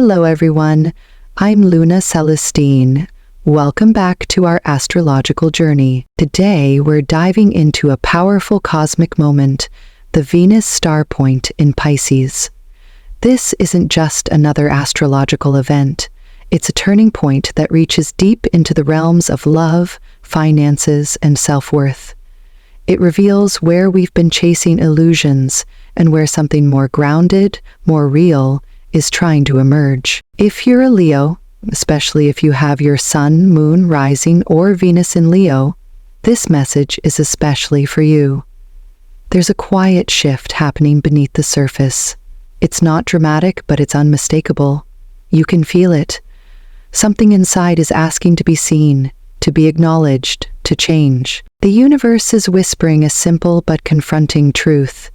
Hello everyone, I'm Luna Celestine. Welcome back to our astrological journey. Today we're diving into a powerful cosmic moment, the Venus Starpoint in Pisces. This isn't just another astrological event. It's a turning point that reaches deep into the realms of love, finances, and self-worth. It reveals where we've been chasing illusions and where something more grounded, more real, is trying to emerge. If you're a Leo, especially if you have your Sun, Moon, Rising, or Venus in Leo, this message is especially for you. There's a quiet shift happening beneath the surface. It's not dramatic, but it's unmistakable. You can feel it. Something inside is asking to be seen, to be acknowledged, to change. The universe is whispering a simple but confronting truth.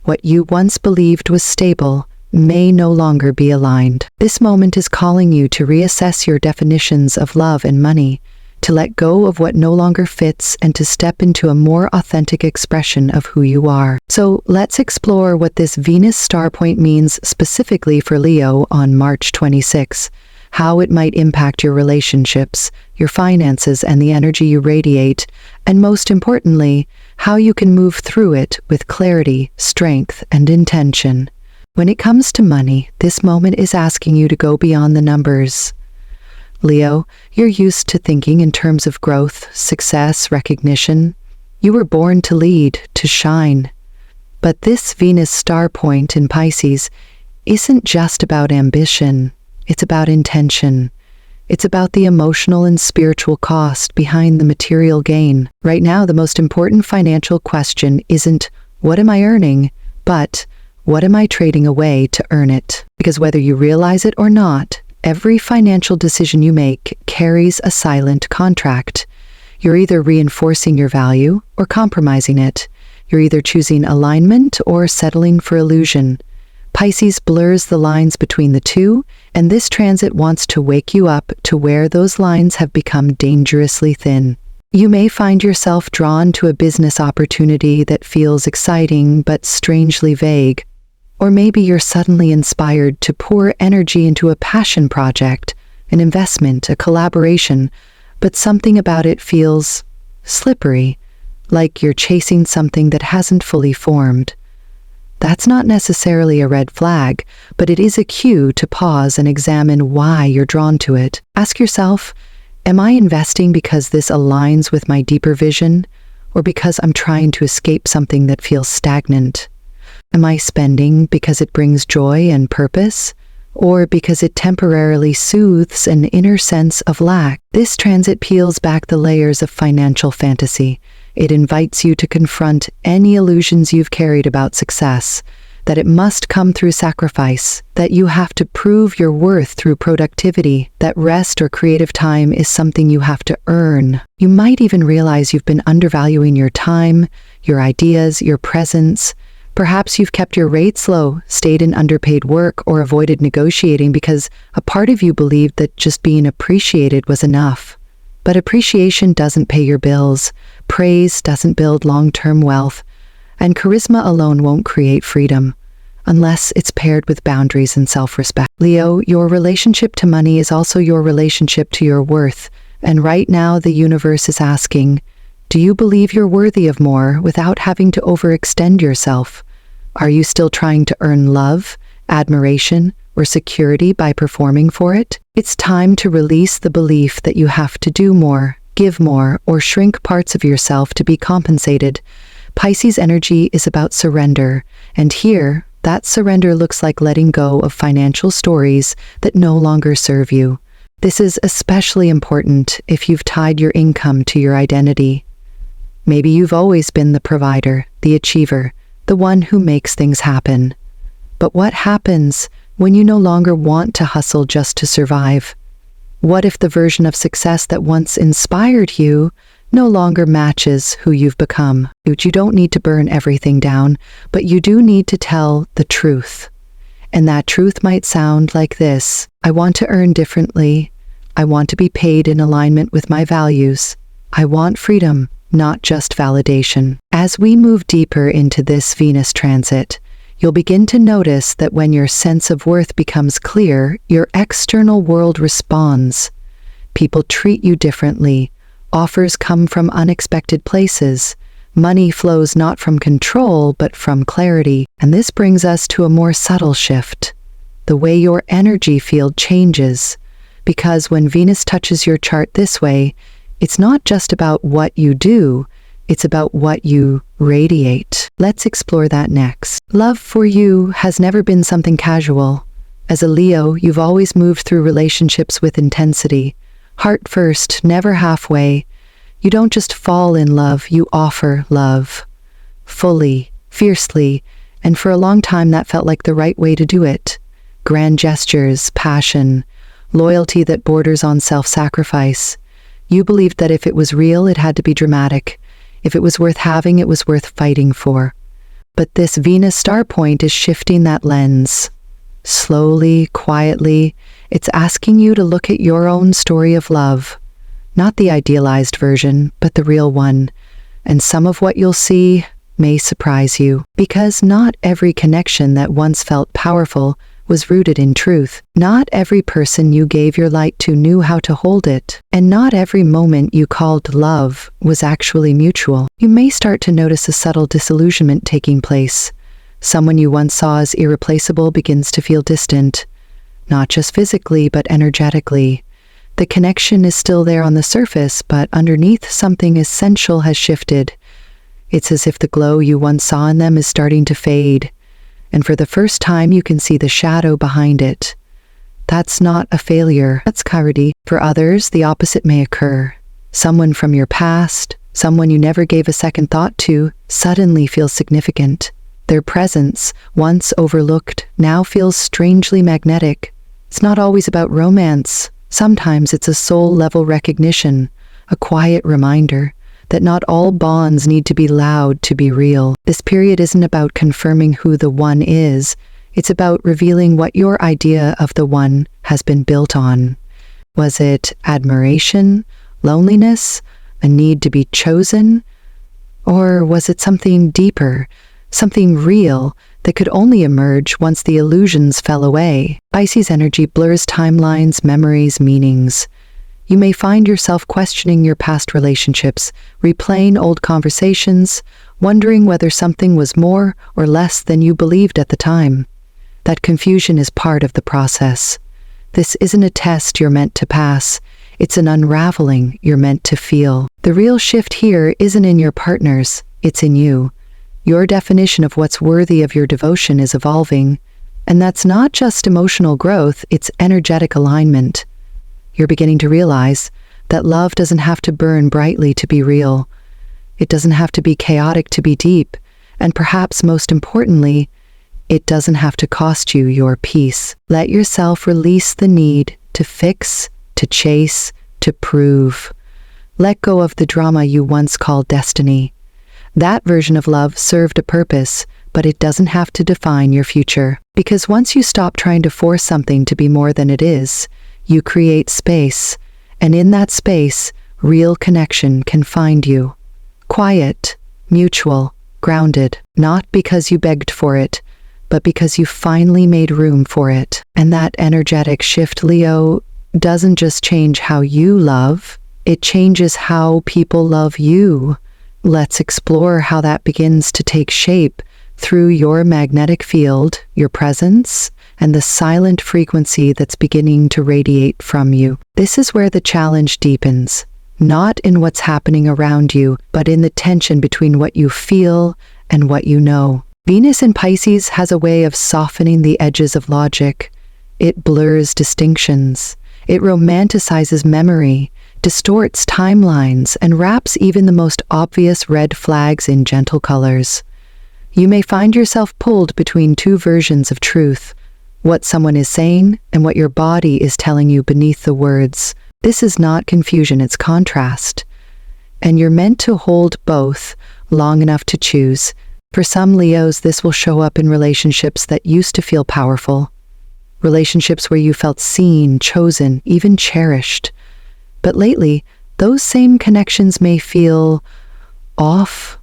What you once believed was stable may no longer be aligned. This moment is calling you to reassess your definitions of love and money, to let go of what no longer fits and to step into a more authentic expression of who you are. So let's explore what this Venus Starpoint means specifically for Leo on March 26, how it might impact your relationships, your finances, and the energy you radiate, and most importantly, how you can move through it with clarity, strength, and intention. When it comes to money, this moment is asking you to go beyond the numbers. Leo, you're used to thinking in terms of growth, success, recognition. You were born to lead, to shine. But this Venus Starpoint in Pisces isn't just about ambition. It's about intention. It's about the emotional and spiritual cost behind the material gain. Right now, the most important financial question isn't, what am I earning? But, what am I trading away to earn it? Because whether you realize it or not, every financial decision you make carries a silent contract. You're either reinforcing your value or compromising it. You're either choosing alignment or settling for illusion. Pisces blurs the lines between the two, and this transit wants to wake you up to where those lines have become dangerously thin. You may find yourself drawn to a business opportunity that feels exciting but strangely vague. Or maybe you're suddenly inspired to pour energy into a passion project, an investment, a collaboration, but something about it feels slippery, like you're chasing something that hasn't fully formed. That's not necessarily a red flag, but it is a cue to pause and examine why you're drawn to it. Ask yourself, am I investing because this aligns with my deeper vision, or because I'm trying to escape something that feels stagnant? Am I spending because it brings joy and purpose, or because it temporarily soothes an inner sense of lack? This transit peels back the layers of financial fantasy. It invites you to confront any illusions you've carried about success, that it must come through sacrifice, that you have to prove your worth through productivity, that rest or creative time is something you have to earn. You might even realize you've been undervaluing your time, your ideas, your presence. Perhaps you've kept your rates low, stayed in underpaid work, or avoided negotiating because a part of you believed that just being appreciated was enough. But appreciation doesn't pay your bills, praise doesn't build long-term wealth, and charisma alone won't create freedom, unless it's paired with boundaries and self-respect. Leo, your relationship to money is also your relationship to your worth, and right now the universe is asking, do you believe you're worthy of more without having to overextend yourself? Are you still trying to earn love, admiration, or security by performing for it? It's time to release the belief that you have to do more, give more, or shrink parts of yourself to be compensated. Pisces energy is about surrender, and here, that surrender looks like letting go of financial stories that no longer serve you. This is especially important if you've tied your income to your identity. Maybe you've always been the provider, the achiever, the one who makes things happen. But what happens when you no longer want to hustle just to survive? What if the version of success that once inspired you no longer matches who you've become? You don't need to burn everything down, but you do need to tell the truth. And that truth might sound like this: I want to earn differently. I want to be paid in alignment with my values. I want freedom, not just validation. As we move deeper into this Venus transit, you'll begin to notice that when your sense of worth becomes clear, your external world responds. People treat you differently. Offers come from unexpected places. Money flows not from control, but from clarity. And this brings us to a more subtle shift. The way your energy field changes. Because when Venus touches your chart this way, it's not just about what you do, it's about what you radiate. Let's explore that next. Love for you has never been something casual. As a Leo, you've always moved through relationships with intensity. Heart first, never halfway. You don't just fall in love, you offer love. Fully, fiercely, and for a long time that felt like the right way to do it. Grand gestures, passion, loyalty that borders on self-sacrifice. You believed that if it was real, it had to be dramatic. If it was worth having, it was worth fighting for. But this Venus Starpoint is shifting that lens. Slowly, quietly, it's asking you to look at your own story of love. Not the idealized version, but the real one. And some of what you'll see may surprise you. Because not every connection that once felt powerful was rooted in truth. Not every person you gave your light to knew how to hold it. And not every moment you called love was actually mutual. You may start to notice a subtle disillusionment taking place. Someone you once saw as irreplaceable begins to feel distant. Not just physically, but energetically. The connection is still there on the surface, but underneath something essential has shifted. It's as if the glow you once saw in them is starting to fade. And for the first time you can see the shadow behind it. That's not a failure, that's cowardice. For others, the opposite may occur. Someone from your past, someone you never gave a second thought to, suddenly feels significant. Their presence, once overlooked, now feels strangely magnetic. It's not always about romance. Sometimes it's a soul-level recognition, a quiet reminder that not all bonds need to be loud to be real. This period isn't about confirming who the one is, it's about revealing what your idea of the one has been built on. Was it admiration, loneliness, a need to be chosen? Or was it something deeper, something real that could only emerge once the illusions fell away? Pisces energy blurs timelines, memories, meanings. You may find yourself questioning your past relationships, replaying old conversations, wondering whether something was more or less than you believed at the time. That confusion is part of the process. This isn't a test you're meant to pass. It's an unraveling you're meant to feel. The real shift here isn't in your partners, it's in you. Your definition of what's worthy of your devotion is evolving. And that's not just emotional growth, it's energetic alignment. You're beginning to realize that love doesn't have to burn brightly to be real. It doesn't have to be chaotic to be deep. And perhaps most importantly, it doesn't have to cost you your peace. Let yourself release the need to fix, to chase, to prove. Let go of the drama you once called destiny. That version of love served a purpose, but it doesn't have to define your future. Because once you stop trying to force something to be more than it is, you create space, and in that space, real connection can find you. Quiet, mutual, grounded, not because you begged for it, but because you finally made room for it. And that energetic shift, Leo, doesn't just change how you love, it changes how people love you. Let's explore how that begins to take shape through your magnetic field, your presence, and the silent frequency that's beginning to radiate from you. This is where the challenge deepens, not in what's happening around you, but in the tension between what you feel and what you know. Venus in Pisces has a way of softening the edges of logic. It blurs distinctions. It romanticizes memory, distorts timelines, and wraps even the most obvious red flags in gentle colors. You may find yourself pulled between two versions of truth, what someone is saying and what your body is telling you beneath the words. This is not confusion, it's contrast. And you're meant to hold both long enough to choose. For some Leos, this will show up in relationships that used to feel powerful. Relationships where you felt seen, chosen, even cherished. But lately, those same connections may feel off.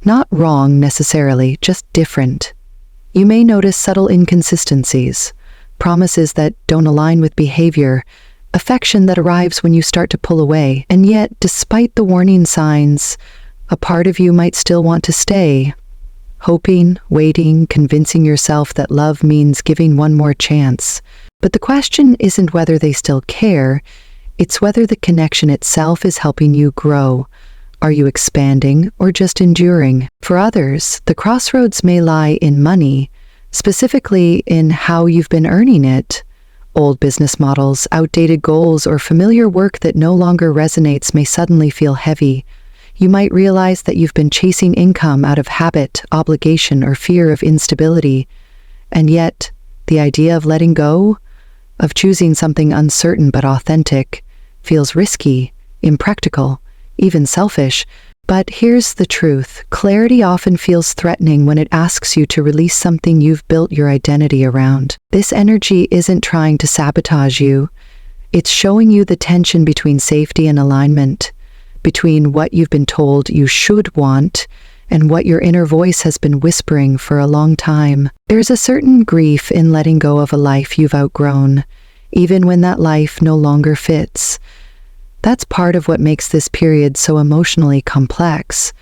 Not wrong necessarily, just different. You may notice subtle inconsistencies, promises that don't align with behavior, affection that arrives when you start to pull away. And yet, despite the warning signs, a part of you might still want to stay, hoping, waiting, convincing yourself that love means giving one more chance. But the question isn't whether they still care, it's whether the connection itself is helping you grow. Are you expanding or just enduring? For others, the crossroads may lie in money, specifically in how you've been earning it. Old business models, outdated goals, or familiar work that no longer resonates may suddenly feel heavy. You might realize that you've been chasing income out of habit, obligation, or fear of instability. And yet, the idea of letting go, of choosing something uncertain but authentic, feels risky, impractical, even selfish. But here's the truth. Clarity often feels threatening when it asks you to release something you've built your identity around. This energy isn't trying to sabotage you. It's showing you the tension between safety and alignment, between what you've been told you should want and what your inner voice has been whispering for a long time. There's a certain grief in letting go of a life you've outgrown, even when that life no longer fits. That's part of what makes this period so emotionally complex.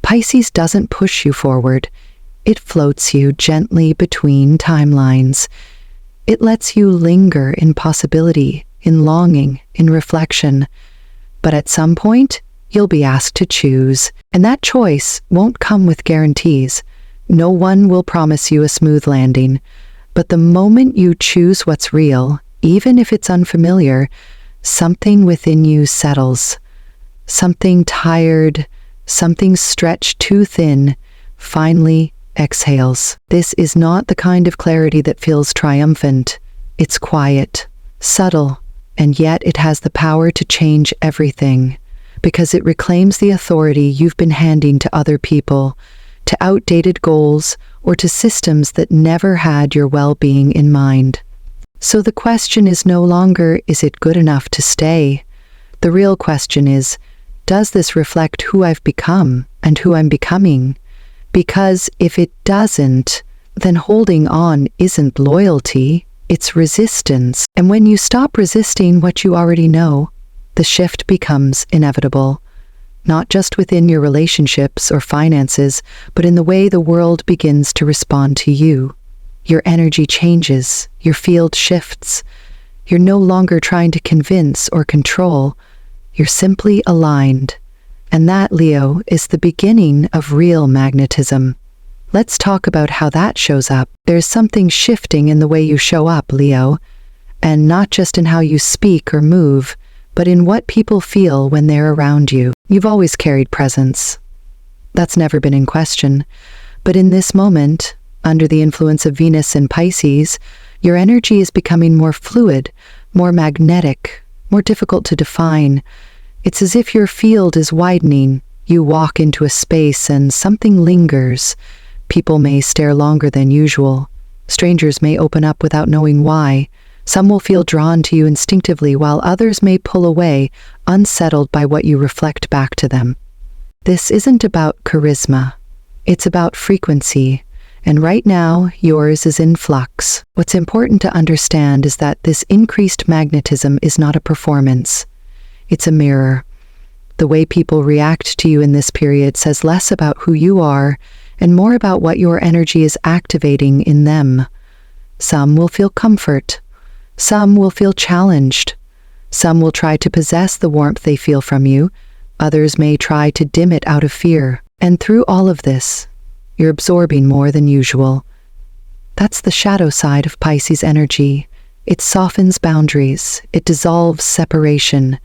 Pisces doesn't push you forward. It floats you gently between timelines. It lets you linger in possibility, in longing, in reflection. But at some point, you'll be asked to choose, and that choice won't come with guarantees. No one will promise you a smooth landing. But the moment you choose what's real, even if it's unfamiliar, something within you settles. Something tired, something stretched too thin, finally exhales. This is not the kind of clarity that feels triumphant. It's quiet, subtle, and yet it has the power to change everything, because it reclaims the authority you've been handing to other people, to outdated goals, or to systems that never had your well-being in mind. So the question is no longer, is it good enough to stay? The real question is, does this reflect who I've become and who I'm becoming? Because if it doesn't, then holding on isn't loyalty, it's resistance. And when you stop resisting what you already know, the shift becomes inevitable. Not just within your relationships or finances, but in the way the world begins to respond to you. Your energy changes, your field shifts. You're no longer trying to convince or control. You're simply aligned. And that, Leo, is the beginning of real magnetism. Let's talk about how that shows up. There's something shifting in the way you show up, Leo, and not just in how you speak or move, but in what people feel when they're around you. You've always carried presence. That's never been in question. But in this moment, under the influence of Venus in Pisces, your energy is becoming more fluid, more magnetic, more difficult to define. It's as if your field is widening. You walk into a space and something lingers. People may stare longer than usual. Strangers may open up without knowing why. Some will feel drawn to you instinctively, while others may pull away, unsettled by what you reflect back to them. This isn't about charisma. It's about frequency. And right now, yours is in flux. What's important to understand is that this increased magnetism is not a performance. It's a mirror. The way people react to you in this period says less about who you are and more about what your energy is activating in them. Some will feel comfort. Some will feel challenged. Some will try to possess the warmth they feel from you. Others may try to dim it out of fear. And through all of this, you're absorbing more than usual. That's the shadow side of Pisces energy. It softens boundaries. It dissolves separation.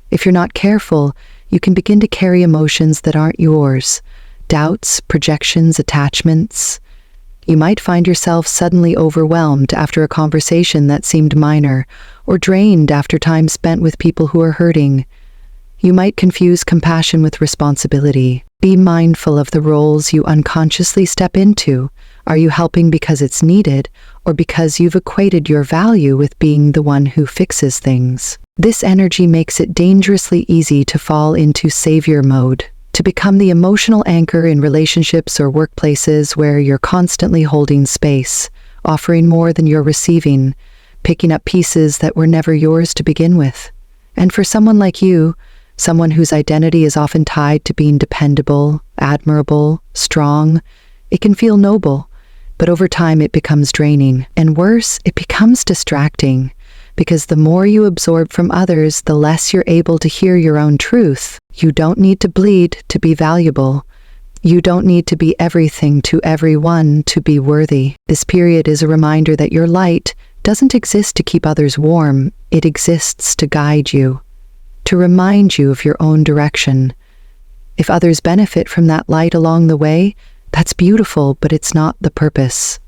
If you're not careful, you can begin to carry emotions that aren't yours. Doubts, projections, attachments. You might find yourself suddenly overwhelmed after a conversation that seemed minor, or drained after time spent with people who are hurting. You might confuse compassion with responsibility. Be mindful of the roles you unconsciously step into. Are you helping because it's needed, or because you've equated your value with being the one who fixes things? This energy makes it dangerously easy to fall into savior mode, to become the emotional anchor in relationships or workplaces where you're constantly holding space, offering more than you're receiving, picking up pieces that were never yours to begin with. And for someone like you, someone whose identity is often tied to being dependable, admirable, strong, it can feel noble, but over time it becomes draining. And worse, it becomes distracting, because the more you absorb from others, the less you're able to hear your own truth. You don't need to bleed to be valuable. You don't need to be everything to everyone to be worthy. This period is a reminder that your light doesn't exist to keep others warm. It exists to guide you, to remind you of your own direction. If others benefit from that light along the way, that's beautiful, but it's not the purpose.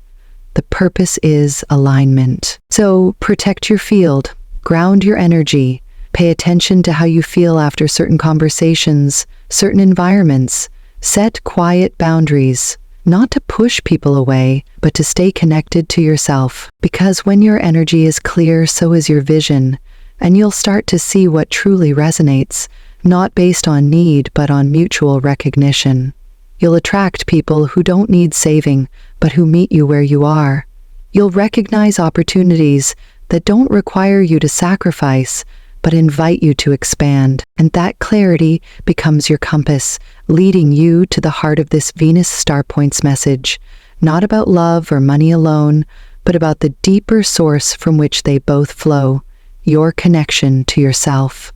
The purpose is alignment. So protect your field, ground your energy, pay attention to how you feel after certain conversations, certain environments. Set quiet boundaries, not to push people away, but to stay connected to yourself. Because when your energy is clear, so is your vision, and you'll start to see what truly resonates, not based on need, but on mutual recognition. You'll attract people who don't need saving, but who meet you where you are. You'll recognize opportunities that don't require you to sacrifice, but invite you to expand. And that clarity becomes your compass, leading you to the heart of this Venus Starpoint's message, not about love or money alone, but about the deeper source from which they both flow, your connection to yourself.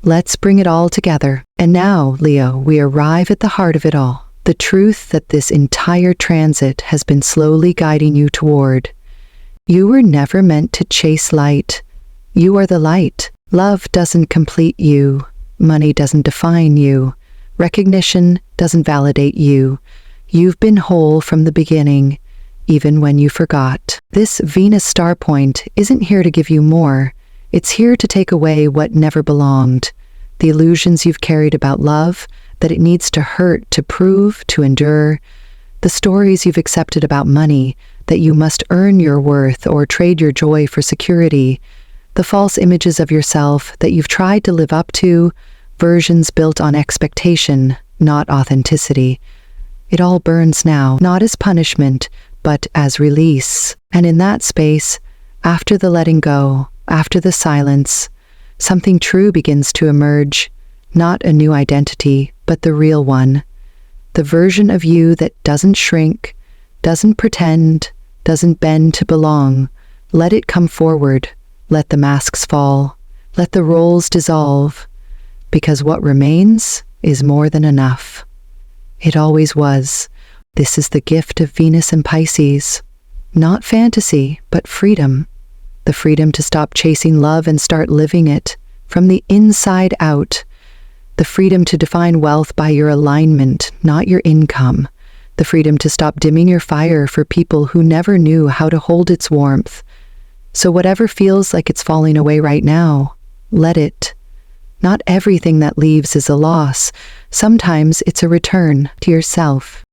Let's bring it all together. And now, Leo, we arrive at the heart of it all. The truth that this entire transit has been slowly guiding you toward. You were never meant to chase light. You are the light. Love doesn't complete you. Money doesn't define you. Recognition doesn't validate you. You've been whole from the beginning, even when you forgot. This Venus Starpoint isn't here to give you more. It's here to take away what never belonged. The illusions you've carried about love, that it needs to hurt, to prove, to endure. The stories you've accepted about money, that you must earn your worth or trade your joy for security. The false images of yourself that you've tried to live up to, versions built on expectation, not authenticity. It all burns now, not as punishment, but as release. And in that space, after the letting go, after the silence, something true begins to emerge. Not a new identity, but the real one. The version of you that doesn't shrink, doesn't pretend, doesn't bend to belong. Let it come forward. Let the masks fall. Let the roles dissolve. Because what remains is more than enough. It always was. This is the gift of Venus and Pisces. Not fantasy, but freedom. The freedom to stop chasing love and start living it from the inside out. The freedom to define wealth by your alignment, not your income. The freedom to stop dimming your fire for people who never knew how to hold its warmth. So whatever feels like it's falling away right now, let it. Not everything that leaves is a loss. Sometimes it's a return to yourself.